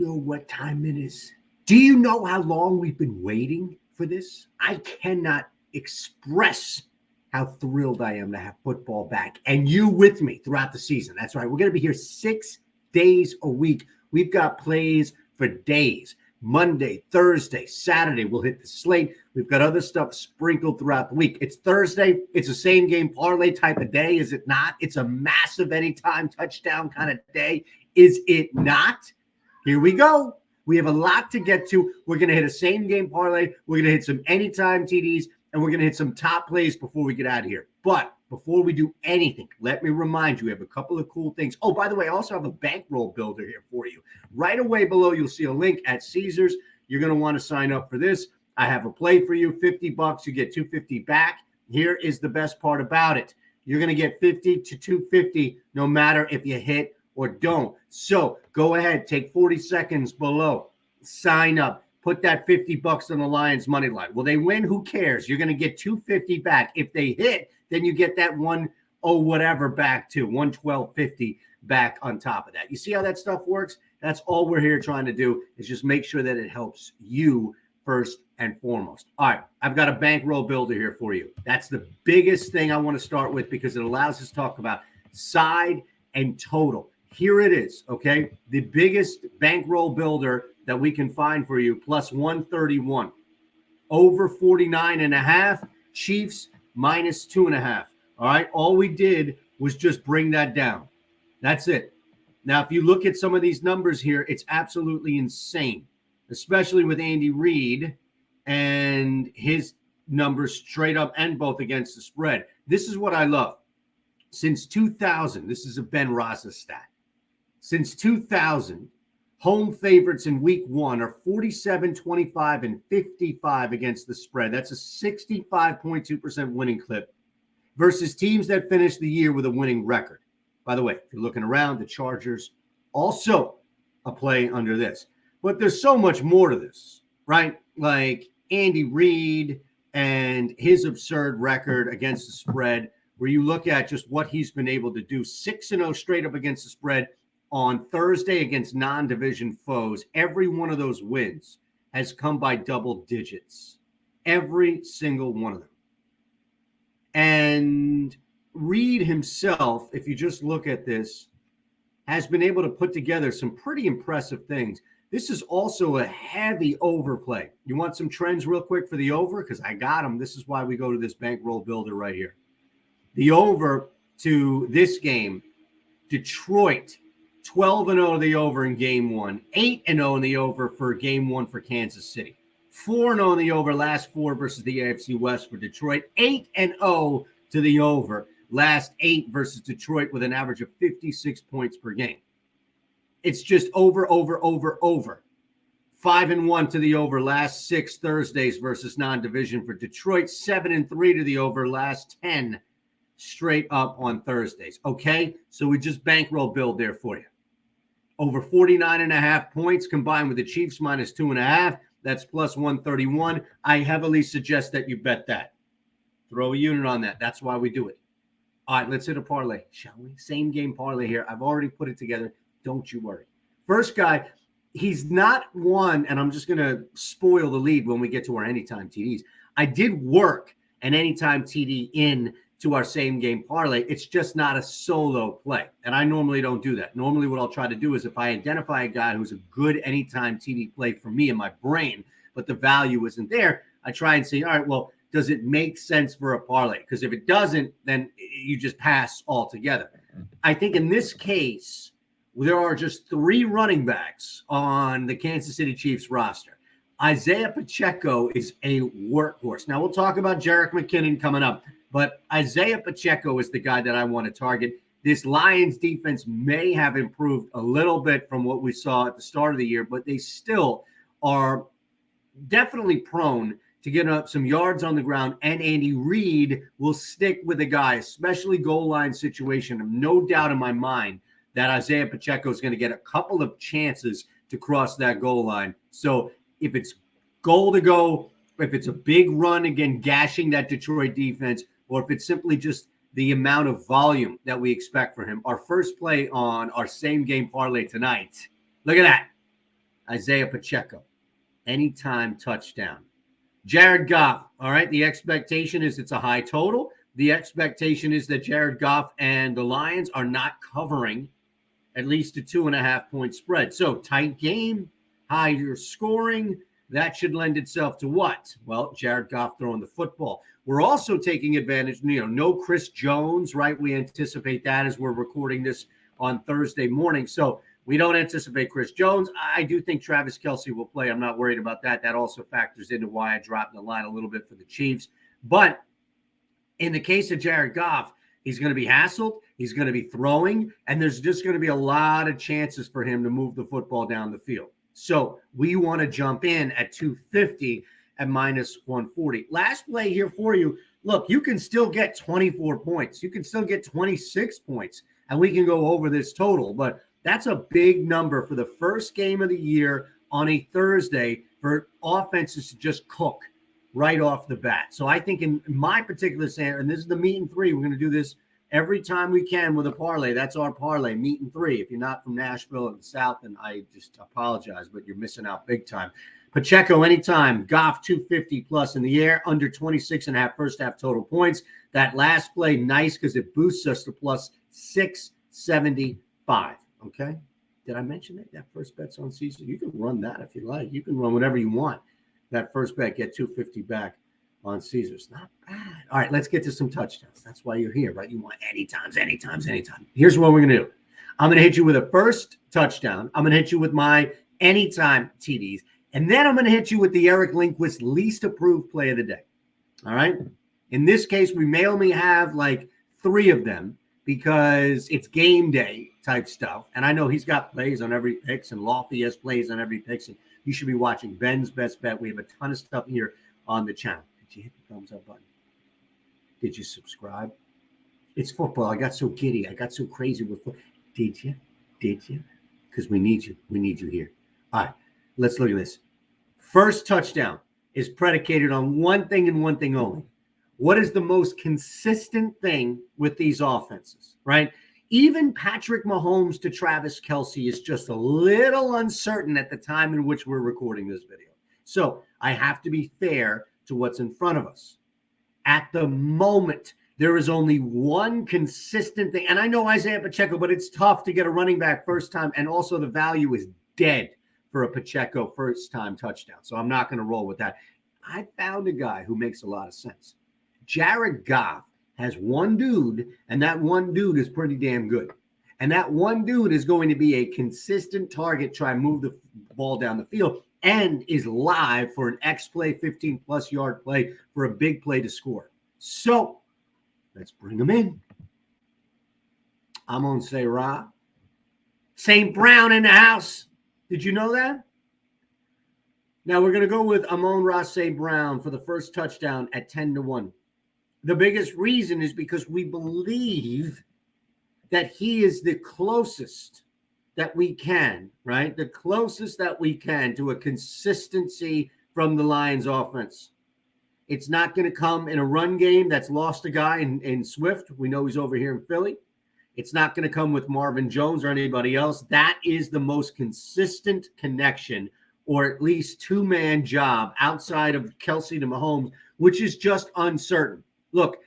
know what time it is? Do you know how long we've been waiting for this? I cannot express how thrilled I am to have football back and you with me throughout the season. That's right. We're going to be here 6 days a week. We've got plays for days. Monday, Thursday, Saturday, we'll hit the slate. We've got other stuff sprinkled throughout the week. It's Thursday. It's a same game parlay type of day, is it not? It's a massive anytime touchdown kind of day, is it not? Here we go. We have a lot to get to. We're going to hit a same game parlay. We're going to hit some anytime TDs, and we're going to hit some top plays before we get out of here. But before we do anything, let me remind you, we have a couple of cool things. Oh, by the way, I also have a bankroll builder here for you. Right away below, you'll see a link at Caesars. You're going to want to sign up for this. I have a play for you, $50. You get $250 back. Here is the best part about it. You're going to get $50 to $250 no matter if you hit or don't. So go ahead, take 40 seconds below, sign up. Put that $50 on the Lions money line. Will they win? Who cares? You're going to get $250 back. If they hit, then you get that whatever back too, $112.50 back on top of that. You see how that stuff works? That's all we're here trying to do is just make sure that it helps you first and foremost. All right, I've got a bankroll builder here for you. That's the biggest thing I want to start with because it allows us to talk about side and total. Here it is, okay? The biggest bankroll builder that we can find for you, plus 131. Over 49.5, Chiefs minus 2.5. All right, all we did was just bring that down. That's it. Now, if you look at some of these numbers here, it's absolutely insane, especially with Andy Reid and his numbers straight up and both against the spread. This is what I love. Since 2000, this is a Ben Raza stat. Since 2000, home favorites in week 1 are 47, 25, and 55 against the spread. That's a 65.2% winning clip versus teams that finish the year with a winning record. By the way, if you're looking around, the Chargers also a play under this. But there's so much more to this, right? Like Andy Reid and his absurd record against the spread, where you look at just what he's been able to do. 6-0 straight up against the spread on Thursday against non-division foes. Every one of those wins has come by double digits. Every single one of them. And Reid himself, if you just look at this, has been able to put together some pretty impressive things. This is also a heavy overplay. You want some trends real quick for the over? Because I got them. This is why we go to this bankroll builder right here. The over to this game, Detroit, 12-0 the over in game 1, 8-0 in the over for game 1 for Kansas City, 4-0 in the over last 4 versus the AFC West for Detroit, 8-0 to the over last 8 versus Detroit with an average of 56 points per game. It's just over. 5-1 to the over last 6 Thursdays versus non-division for Detroit, 7-3 to the over last 10 straight up on Thursdays. Okay, so we just bankroll build there for you. Over 49.5 points combined with the Chiefs minus 2.5. That's plus 131. I heavily suggest that you bet that. Throw a unit on that. That's why we do it. All right, let's hit a parlay, shall we? Same game parlay here. I've already put it together. Don't you worry. First guy, he's not one, and I'm just going to spoil the lead when we get to our anytime TDs. I did work an anytime TD in to our same game parlay. It's just not a solo play. And I normally don't do that. Normally what I'll try to do is if I identify a guy who's a good anytime TD play for me in my brain, but the value isn't there, I try and say, all right, well, does it make sense for a parlay? Because if it doesn't, then you just pass altogether. I think in this case, there are just 3 running backs on the Kansas City Chiefs roster. Isaiah Pacheco is a workhorse. Now, we'll talk about Jerick McKinnon coming up, but Isaiah Pacheco is the guy that I want to target. This Lions defense may have improved a little bit from what we saw at the start of the year, but they still are definitely prone to get up some yards on the ground, and Andy Reid will stick with the guy, especially goal line situation. No doubt in my mind that Isaiah Pacheco is going to get a couple of chances to cross that goal line. So if it's goal to go, if it's a big run, again, gashing that Detroit defense, or if it's simply just the amount of volume that we expect for him. Our first play on our same game parlay tonight. Look at that. Isaiah Pacheco, anytime touchdown. Jared Goff, all right, the expectation is it's a high total. The expectation is that Jared Goff and the Lions are not covering at least a 2.5-point spread. So tight game, higher scoring, that should lend itself to what? Well, Jared Goff throwing the football. We're also taking advantage, no Chris Jones, right? We anticipate that as we're recording this on Thursday morning. So we don't anticipate Chris Jones. I do think Travis Kelce will play. I'm not worried about that. That also factors into why I dropped the line a little bit for the Chiefs. But in the case of Jared Goff, he's going to be hassled. He's going to be throwing, and there's just going to be a lot of chances for him to move the football down the field. So we want to jump in at 250 at minus 140. Last play here for you. Look, you can still get 24 points. You can still get 26 points, and we can go over this total. But that's a big number for the first game of the year on a Thursday for offenses to just cook right off the bat. So I think in my particular scenario, and this is the meet and three, we're going to do this every time we can with a parlay. That's our parlay, meet and three. If you're not from Nashville and the South, then I just apologize, but you're missing out big time. Pacheco anytime, Goff 250 plus in the air, under 26.5 first half total points. That last play, nice because it boosts us to plus 675. Okay? Did I mention that? That first bet's on season. You can run that if you like. You can run whatever you want. That first bet, get 250 back on Caesars. Not bad. All right, let's get to some touchdowns. That's why you're here, right? You want anytime. Here's what we're going to do. I'm going to hit you with a first touchdown. I'm going to hit you with my anytime TDs. And then I'm going to hit you with the Eric Lindquist least approved play of the day. All right? In this case, we may only have like 3 of them because it's game day type stuff. And I know he's got plays on every picks and Lofty has plays on every picks. And you should be watching Ben's Best Bet. We have a ton of stuff here on the channel. Did you hit the thumbs up button? Did you subscribe? It's football. I got so giddy. I got so crazy with football. Did you? Because we need you. We need you here. All right, let's look at this. First touchdown is predicated on one thing and one thing only. What is the most consistent thing with these offenses, right? Even Patrick Mahomes to Travis Kelce is just a little uncertain at the time in which we're recording this video. So I have to be fair to what's in front of us. At the moment, there is only one consistent thing. And I know Isaiah Pacheco, but it's tough to get a running back first time. And also the value is dead for a Pacheco first time touchdown. So I'm not going to roll with that. I found a guy who makes a lot of sense. Jared Goff has one dude, and that one dude is pretty damn good. And that one dude is going to be a consistent target, try and move the ball down the field, and is live for an X play, 15-plus yard play for a big play to score. So let's bring him in. I'm on Sarah. St. Brown in the house. Did you know that? Now we're going to go with Amon-Ra St. Brown for the first touchdown at 10-1. The biggest reason is because we believe that he is the closest that we can, right? The closest that we can to a consistency from the Lions offense. It's not going to come in a run game that's lost a guy in Swift. We know he's over here in Philly. It's not going to come with Marvin Jones or anybody else. That is the most consistent connection, or at least two-man job outside of Kelce to Mahomes, which is just uncertain. Look,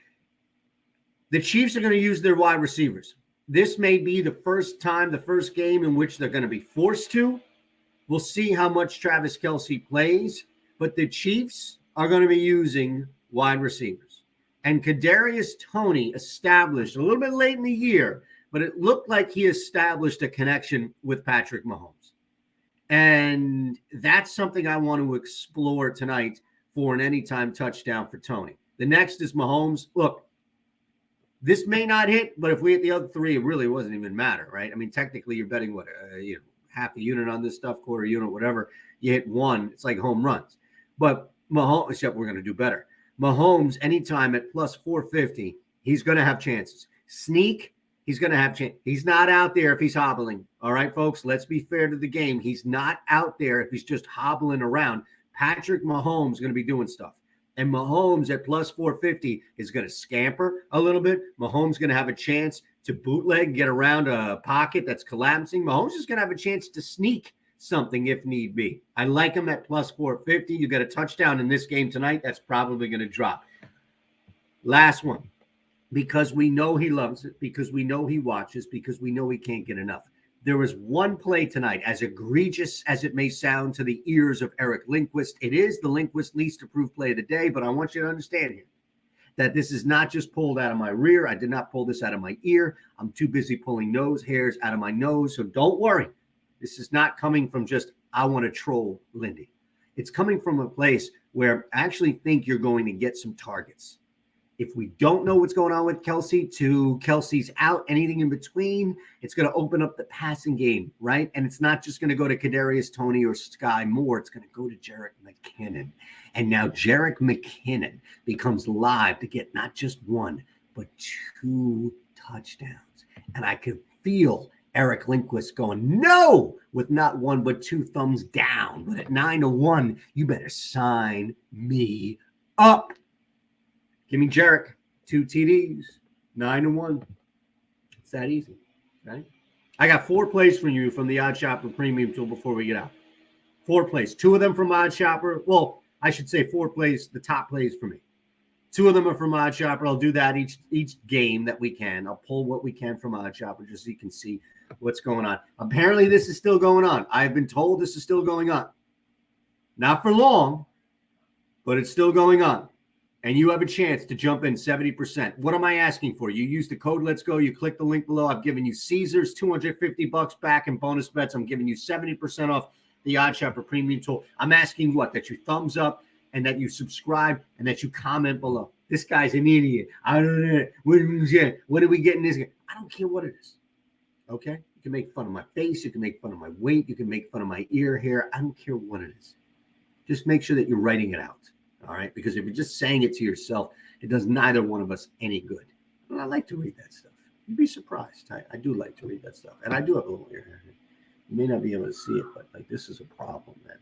the Chiefs are going to use their wide receivers. This may be the first game in which they're going to be forced to. We'll see how much Travis Kelce plays, but the Chiefs are going to be using wide receivers. And Kadarius Toney established a little bit late in the year, but it looked like he established a connection with Patrick Mahomes. And that's something I want to explore tonight for an anytime touchdown for Toney. The next is Mahomes. Look, this may not hit, but if we hit the other 3, it really wasn't even matter, right? I mean, technically, you're betting half a unit on this stuff, quarter unit, whatever. You hit 1, it's like home runs. But Mahomes, except we're going to do better. Mahomes, anytime at plus 450, he's going to have chances. Sneak, he's going to have chance. He's not out there if he's hobbling. All right, folks, let's be fair to the game. He's not out there if he's just hobbling around. Patrick Mahomes is going to be doing stuff. And Mahomes at plus 450 is going to scamper a little bit. Mahomes is going to have a chance to bootleg, get around a pocket that's collapsing. Mahomes is going to have a chance to sneak something if need be. I like him at plus 450. You got a touchdown in this game tonight. That's probably going to drop. Last one, because we know he loves it, because we know he watches, because we know he can't get enough. There was one play tonight, as egregious as it may sound to the ears of Eric Lindquist. It is the Lindquist least approved play of the day, but I want you to understand here that this is not just pulled out of my rear. I did not pull this out of my ear. I'm too busy pulling nose hairs out of my nose, so don't worry. This is not coming from just, I want to troll Lindy. It's coming from a place where I actually think you're going to get some targets. If we don't know what's going on with Kelsey to Kelsey's out, anything in between, it's going to open up the passing game, right? And it's not just going to go to Kadarius Toney or Sky Moore. It's going to go to Jerick McKinnon. And now Jerick McKinnon becomes live to get not just one, but 2 touchdowns. And I could feel Eric Lindquist going, no, with not 1, but 2 thumbs down. But at 9-1, you better sign me up. Give me Jerick, 2 TDs, 9-1. It's that easy, right? I got 4 plays from you from the OddsShopper Premium Tool before we get out. 4 plays. 2 of them from OddsShopper. Well, I should say 4 plays, the top plays for me. 2 of them are from OddsShopper. I'll do that each game that we can. I'll pull what we can from OddsShopper just so you can see what's going on. Apparently, this is still going on. I've been told this is still going on. Not for long, but it's still going on. And you have a chance to jump in 70%. What am I asking for? You use the code Let's Go. You click the link below. I've given you Caesars $250 back in bonus bets. I'm giving you 70% off the OddsShopper Premium Tool. I'm asking what? That you thumbs up and that you subscribe and that you comment below. This guy's an idiot. I don't know. What are we getting this? I don't care what it is. Okay? You can make fun of my face. You can make fun of my weight. You can make fun of my ear hair. I don't care what it is. Just make sure that you're writing it out. All right, because if you're just saying it to yourself, it does neither one of us any good. And I like to read that stuff. You'd be surprised. I do like to read that stuff. And I do have a little ear hair. You may not be able to see it, but like this is a problem, man.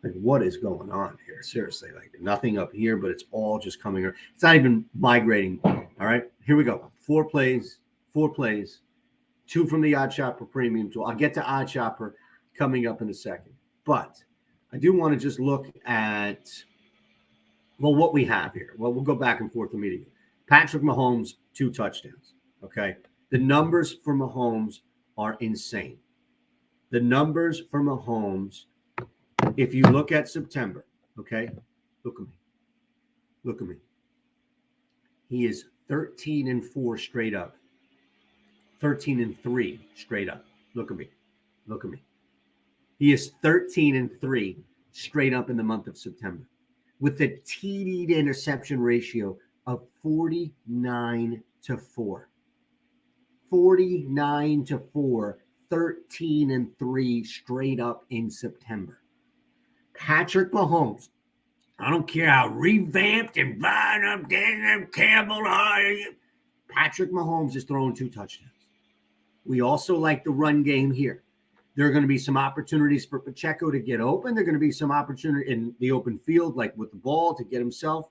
Like what is going on here? Seriously, like nothing up here, but it's all just coming. It's not even migrating. All right, here we go. 4 plays, 2 from the OddsShopper Premium Tool. I'll get to OddsShopper coming up in a second. But I do want to just look at what we have here. Well, we'll go back and forth immediately. Patrick Mahomes, 2 touchdowns. Okay. The numbers for Mahomes are insane. The numbers for Mahomes, if you look at September, okay, look at me. Look at me. He is 13-4 straight up. 13-3 straight up. Look at me. Look at me. He is 13-3 straight up in the month of September, with a TD to interception ratio of 49-4. 49-4, 13-3 straight up in September. Patrick Mahomes, I don't care how revamped and buying up Daniel Campbell are you. Patrick Mahomes is throwing 2 touchdowns. We also like the run game here. There are going to be some opportunities for Pacheco to get open. There are going to be some opportunity in the open field, like with the ball, to get himself.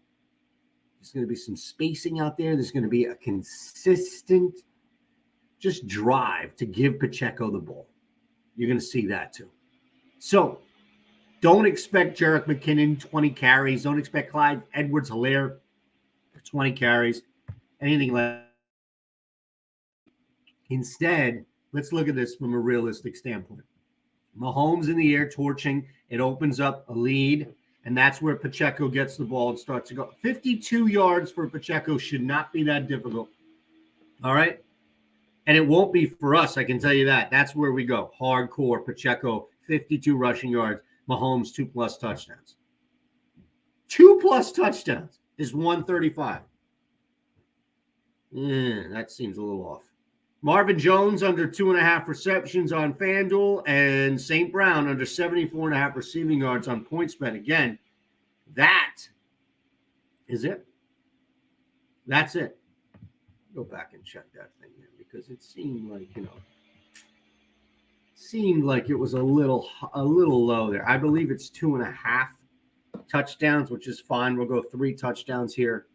There's going to be some spacing out there. There's going to be a consistent just drive to give Pacheco the ball. You're going to see that too. So don't expect Jerick McKinnon 20 carries. Don't expect Clyde Edwards-Helaire 20 carries. Anything like that. Instead, let's look at this from a realistic standpoint. Mahomes in the air torching. It opens up a lead, and that's where Pacheco gets the ball and starts to go. 52 yards for Pacheco should not be that difficult. All right? And it won't be for us, I can tell you that. That's where we go. Hardcore Pacheco, 52 rushing yards. Mahomes, 2+ touchdowns. 2+ touchdowns is 135. That seems a little off. Marvin Jones under 2.5 receptions on FanDuel, and St. Brown under 74.5 receiving yards on PointsBet. Again, that is it. That's it. Go back and check that thing here because it seemed like it was a little low there. I believe it's 2.5 touchdowns, which is fine. We'll go 3 touchdowns here,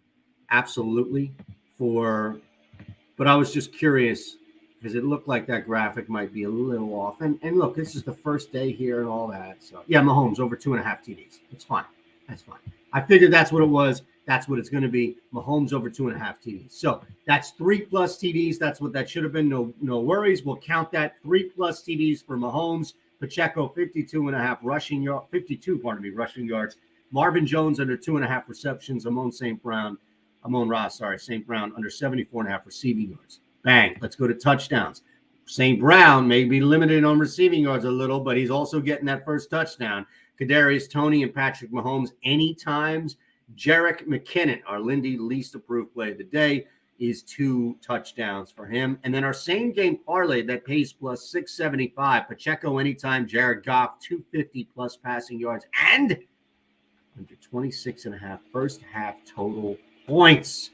absolutely. But I was just curious because it looked like that graphic might be a little off. And look, this is the first day here and all that. So, yeah, Mahomes over 2.5 TDs. It's fine. That's fine. I figured that's what it was. That's what it's going to be. Mahomes over 2.5 TDs. So that's 3+ TDs. That's what that should have been. No worries. We'll count that. 3+ TDs for Mahomes. Pacheco, 52.5 rushing yards. 52, rushing yards. Marvin Jones under 2.5 receptions. St. Brown under 74.5 receiving yards. Bang. Let's go to touchdowns. St. Brown may be limited on receiving yards a little, but he's also getting that first touchdown. Kadarius Toney and Patrick Mahomes anytimes. Jerick McKinnon, our Lindy least approved play of the day, is 2 touchdowns for him. And then our same game parlay that pays plus 675. Pacheco anytime. Jared Goff 250 plus passing yards and under 26.5 first half total points.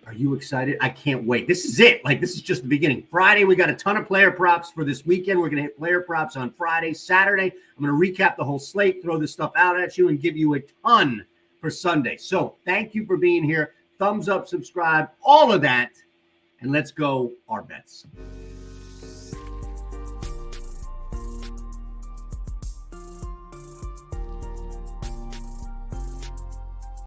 Are you excited? I can't wait. This is it. This is just the beginning. Friday, we got a ton of player props for this weekend. We're going to hit player props on Friday, Saturday. I'm going to recap the whole slate, throw this stuff out at you, and give you a ton for Sunday. So thank you for being here. Thumbs up, subscribe, all of that. And let's go our bets.